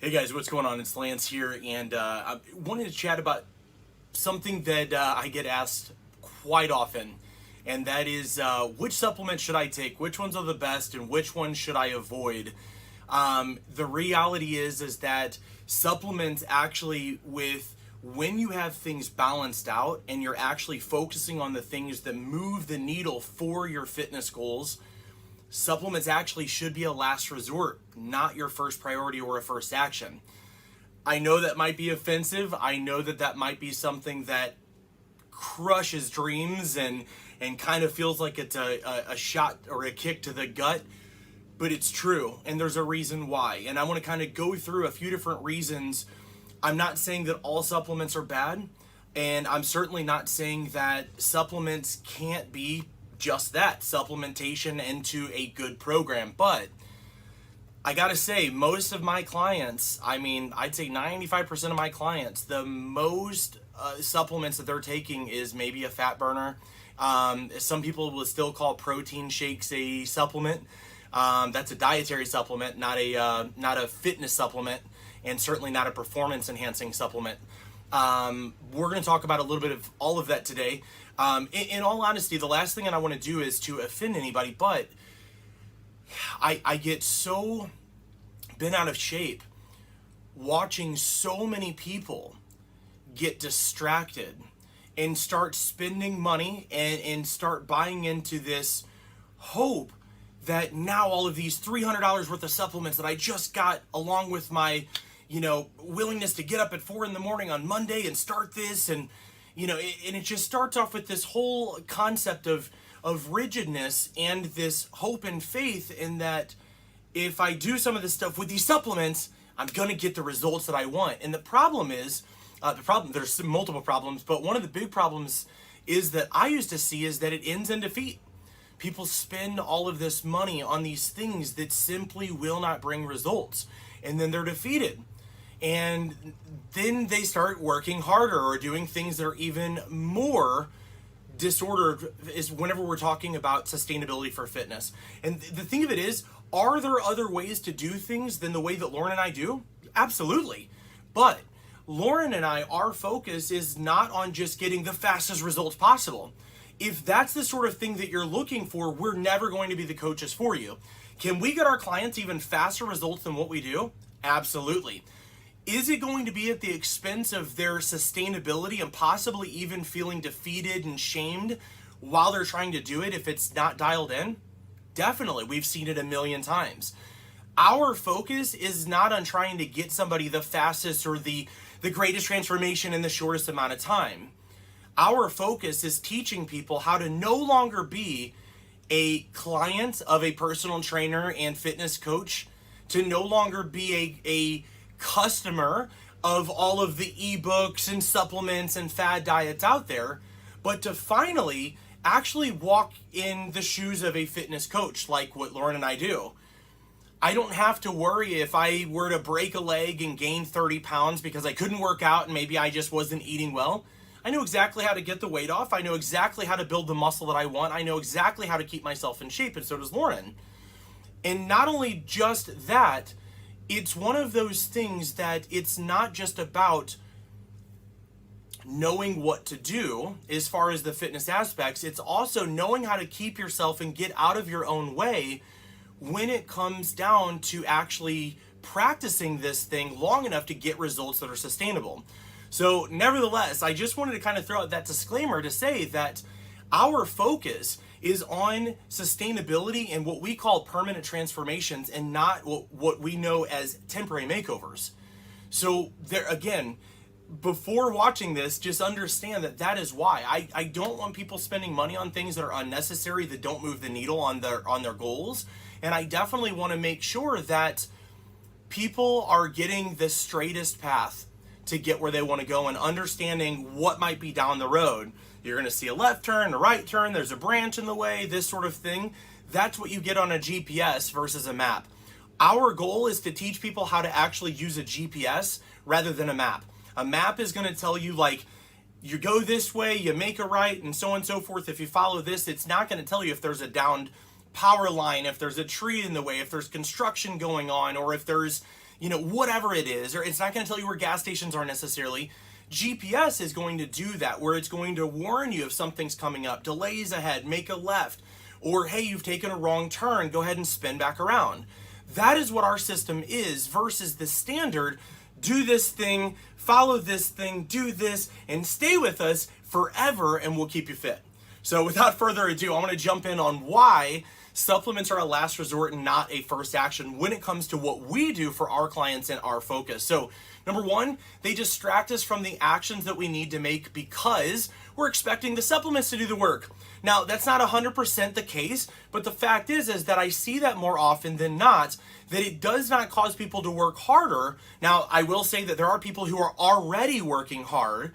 Hey guys, what's going on? It's Lance here, and I wanted to chat about something that I get asked quite often, and that is which supplements should I take, which ones are the best, and which ones should I avoid. The reality is that supplements actually, with when you have things balanced out and you're actually focusing on the things that move the needle for your fitness goals, supplements actually should be a last resort, not your first priority or a first action. I know that might be offensive. I know that that might be something that crushes dreams and kind of feels like it's a shot or a kick to the gut, but it's true, and there's a reason why. And I want to kind of go through a few different reasons. I'm not saying that all supplements are bad, and I'm certainly not saying that supplements can't be just that, supplementation into a good program. But I gotta say, most of my clients, I'd say 95% of my clients, the most supplements that they're taking is maybe a fat burner. Some people will still call protein shakes a supplement. That's a dietary supplement, not a fitness supplement, and certainly not a performance enhancing supplement. We're going to talk about a little bit of all of that today. In all honesty, the last thing that I want to do is to offend anybody, but I get so bent out of shape watching so many people get distracted and start spending money and start buying into this hope that now all of these $300 worth of supplements that I just got, along with my willingness to get up at 4 a.m. on Monday and start this, and and it just starts off with this whole concept of rigidness and this hope and faith in that if I do some of this stuff with these supplements, I'm gonna get the results that I want. And the problem is, there's multiple problems, but one of the big problems is that I used to see is that it ends in defeat. People spend all of this money on these things that simply will not bring results, and then they're defeated. And then they start working harder or doing things that are even more disordered, is whenever we're talking about sustainability for fitness. And the thing of it is, are there other ways to do things than the way that Lauren and I do? Absolutely. But Lauren and I, our focus is not on just getting the fastest results possible. If that's the sort of thing that you're looking for, we're never going to be the coaches for you. Can we get our clients even faster results than what we do? Absolutely. Is it going to be at the expense of their sustainability and possibly even feeling defeated and shamed while they're trying to do it if it's not dialed in? Definitely. We've seen it a million times. Our focus is not on trying to get somebody the fastest or the greatest transformation in the shortest amount of time. Our focus is teaching people how to no longer be a client of a personal trainer and fitness coach, to no longer be a customer of all of the ebooks and supplements and fad diets out there, but to finally actually walk in the shoes of a fitness coach, like what Lauren and I do. I don't have to worry if I were to break a leg and gain 30 pounds because I couldn't work out and maybe I just wasn't eating well. I know exactly how to get the weight off. I know exactly how to build the muscle that I want. I know exactly how to keep myself in shape, and so does Lauren. And not only just that, it's one of those things that it's not just about knowing what to do as far as the fitness aspects. It's also knowing how to keep yourself and get out of your own way when it comes down to actually practicing this thing long enough to get results that are sustainable. So nevertheless, I just wanted to kind of throw out that disclaimer to say that our focus is on sustainability and what we call permanent transformations, and not what we know as temporary makeovers. So there again, before watching this, just understand that is why I don't want people spending money on things that are unnecessary, that don't move the needle on their goals. And I definitely want to make sure that people are getting the straightest path to get where they want to go and understanding what might be down the road. You're going to see a left turn, a right turn, there's a branch in the way, this sort of thing. That's what you get on a GPS versus a map. Our goal is to teach people how to actually use a GPS rather than a map. A map is going to tell you, like, you go this way, you make a right, and so on and so forth. If you follow this, it's not going to tell you if there's a downed power line, if there's a tree in the way, if there's construction going on, or if there's whatever it is, or it's not going to tell you where gas stations are necessarily. GPS is going to do that, where it's going to warn you if something's coming up, delays ahead, make a left, or hey, you've taken a wrong turn, go ahead and spin back around. That is what our system is versus the standard, do this thing, follow this thing, do this, and stay with us forever and we'll keep you fit. So without further ado, I want to jump in on why supplements are a last resort and not a first action when it comes to what we do for our clients and our focus. So number one, they distract us from the actions that we need to make because we're expecting the supplements to do the work. Now, that's not 100% the case, but the fact is that I see that more often than not, that it does not cause people to work harder. Now, I will say that there are people who are already working hard.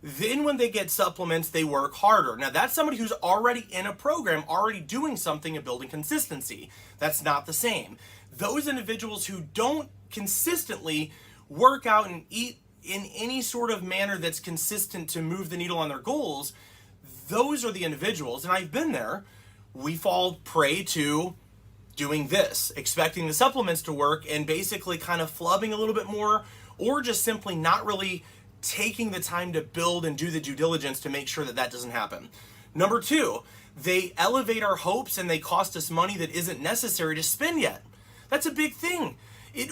Then when they get supplements, they work harder. Now, that's somebody who's already in a program, already doing something and building consistency. That's not the same. Those individuals who don't consistently work out and eat in any sort of manner that's consistent to move the needle on their goals, those are the individuals, and I've been there, we fall prey to doing this, expecting the supplements to work and basically kind of flubbing a little bit more, or just simply not really taking the time to build and do the due diligence to make sure that that doesn't happen. Number two, they elevate our hopes and they cost us money that isn't necessary to spend yet. That's a big thing.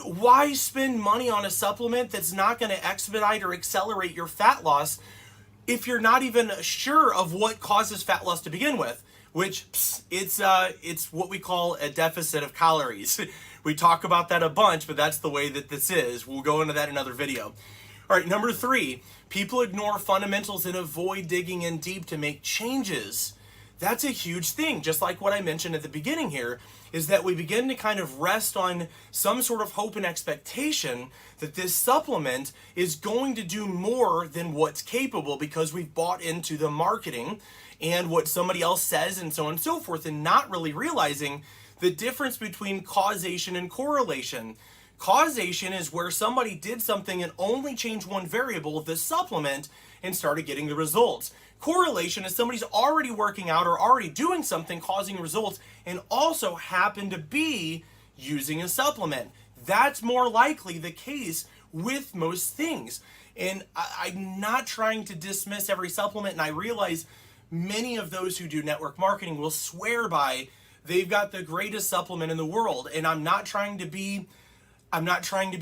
Why spend money on a supplement that's not going to expedite or accelerate your fat loss if you're not even sure of what causes fat loss to begin with? Which, it's what we call a deficit of calories. We talk about that a bunch, but that's the way that this is. We'll go into that in another video. All right, number three, people ignore fundamentals and avoid digging in deep to make changes. That's a huge thing, just like what I mentioned at the beginning here, is that we begin to kind of rest on some sort of hope and expectation that this supplement is going to do more than what's capable because we've bought into the marketing and what somebody else says and so on and so forth, and not really realizing the difference between causation and correlation. Causation is where somebody did something and only changed one variable, the supplement, and started getting the results. Correlation is somebody's already working out or already doing something causing results and also happen to be using a supplement. That's more likely the case with most things. And I'm not trying to dismiss every supplement, and I realize many of those who do network marketing will swear by they've got the greatest supplement in the world. And I'm not trying to be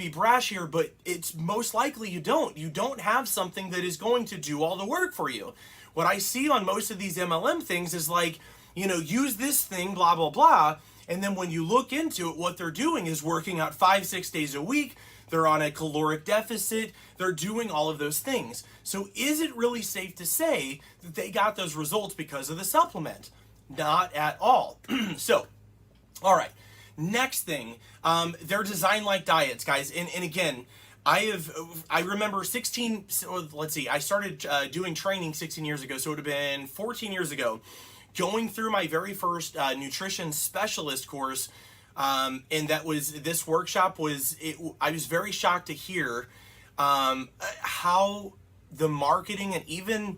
brash here, but it's most likely you don't. You don't have something that is going to do all the work for you. What I see on most of these MLM things is like, use this thing, blah, blah, blah. And then when you look into it, what they're doing is working out 5-6 days a week. They're on a caloric deficit. They're doing all of those things. So is it really safe to say that they got those results because of the supplement? Not at all. So, all right. Next thing, they're designed like diets, guys. And again, I remember I started doing training 16 years ago, so it would have been 14 years ago, going through my very first nutrition specialist course, and this workshop I was very shocked to hear how the marketing, and even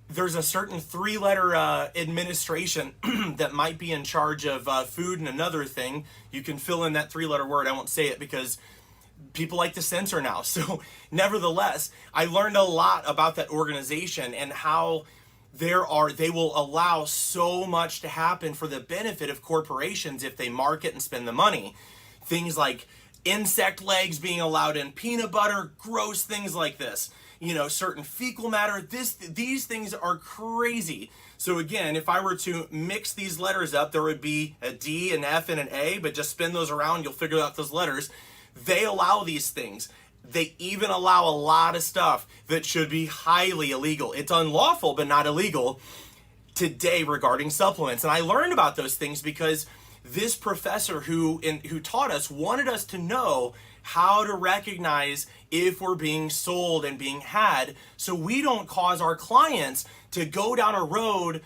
there's a certain 3-letter administration that might be in charge of food and another thing. You can fill in that 3-letter word. I won't say it because people like to censor now. So nevertheless, I learned a lot about that organization and how they will allow so much to happen for the benefit of corporations if they market and spend the money. Things like insect legs being allowed in peanut butter, gross things like this. Certain fecal matter, these things are crazy. So again, if I were to mix these letters up, there would be a D, an F, and an A, but just spin those around, you'll figure out those letters. They allow these things. They even allow a lot of stuff that should be highly illegal. It's unlawful, but not illegal today regarding supplements. And I learned about those things because this professor who taught us wanted us to know how to recognize if we're being sold and being had, so we don't cause our clients to go down a road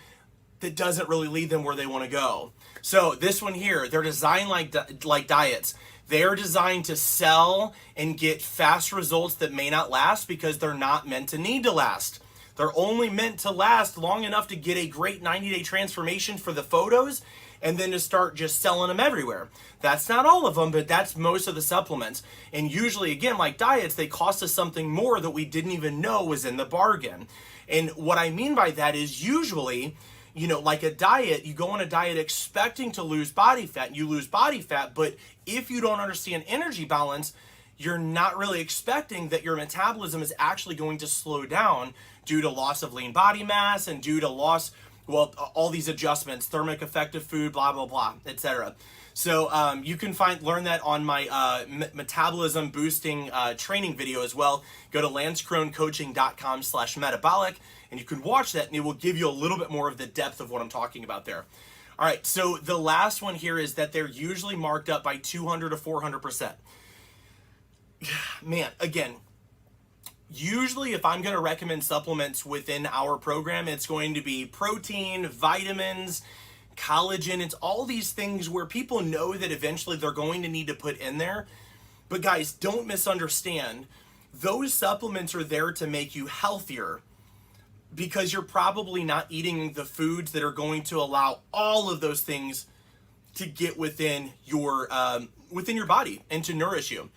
that doesn't really lead them where they want to go. So this one here, they're designed like diets. They're designed to sell and get fast results that may not last because they're not meant to need to last. They're only meant to last long enough to get a great 90-day transformation for the photos and then to start just selling them everywhere. That's not all of them, but that's most of the supplements. And usually, again, like diets, they cost us something more that we didn't even know was in the bargain. And what I mean by that is usually, you know, like a diet, you go on a diet expecting to lose body fat, you lose body fat, but if you don't understand energy balance, you're not really expecting that your metabolism is actually going to slow down due to loss of lean body mass and due to loss, well, all these adjustments, thermic effective food, blah, blah, blah, etc. So you can learn that on my metabolism boosting training video as well. Go to lancecronecoaching.com/metabolic and you can watch that and it will give you a little bit more of the depth of what I'm talking about there. All right, so the last one here is that they're usually marked up by 200 to 400%. Man, again, usually if I'm going to recommend supplements within our program, it's going to be protein, vitamins, collagen. It's all these things where people know that eventually they're going to need to put in there. But guys, don't misunderstand. Those supplements are there to make you healthier because you're probably not eating the foods that are going to allow all of those things to get within your body and to nourish you.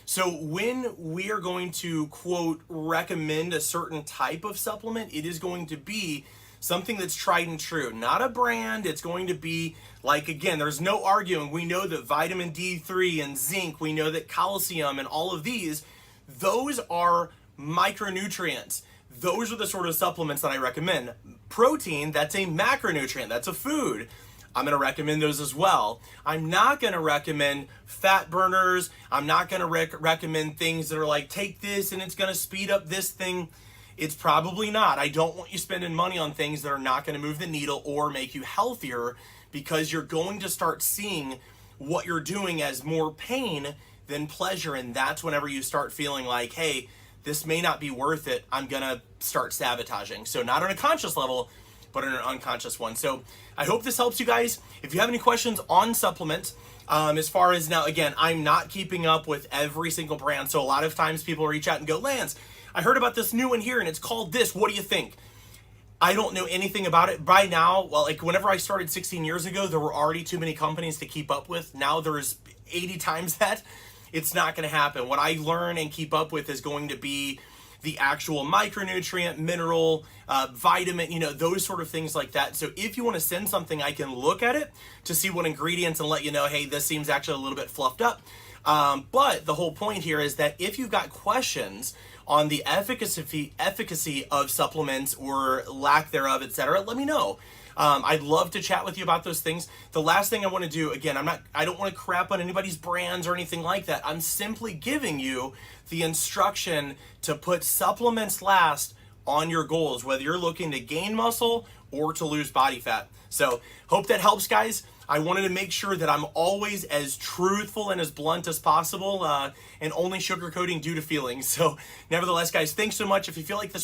So when we are going to, quote, recommend a certain type of supplement, it is going to be something that's tried and true, not a brand. It's going to be like, again, there's no arguing. We know that vitamin D3 and zinc, we know that calcium and all of these, those are micronutrients. Those are the sort of supplements that I recommend. Protein, that's a macronutrient, that's a food. I'm going to recommend those as well. I'm not going to recommend fat burners. I'm not going to recommend things that are like, take this and it's going to speed up this thing. It's probably not. I don't want you spending money on things that are not going to move the needle or make you healthier because you're going to start seeing what you're doing as more pain than pleasure. And that's whenever you start feeling like, hey, this may not be worth it. I'm going to start sabotaging. So not on a conscious level, but on an unconscious one. So I hope this helps you guys. If you have any questions on supplements, as far as now, again, I'm not keeping up with every single brand. So a lot of times people reach out and go, Lance, I heard about this new one here and it's called this. What do you think? I don't know anything about it. By now, well, like whenever I started 16 years ago, there were already too many companies to keep up with. Now there's 80 times that. It's not going to happen. What I learn and keep up with is going to be the actual micronutrient, mineral, vitamin, you know, those sort of things like that. So if you want to send something, I can look at it to see what ingredients and let you know, hey, this seems actually a little bit fluffed up. But the whole point here is that if you've got questions on the efficacy of supplements or lack thereof, etc., let me know. I'd love to chat with you about those things. The last thing I want to do, again, I don't want to crap on anybody's brands or anything like that. I'm simply giving you the instruction to put supplements last on your goals, whether you're looking to gain muscle or to lose body fat. So hope that helps, guys. I wanted to make sure that I'm always as truthful and as blunt as possible and only sugarcoating due to feelings. So nevertheless, guys, thanks so much. If you feel like this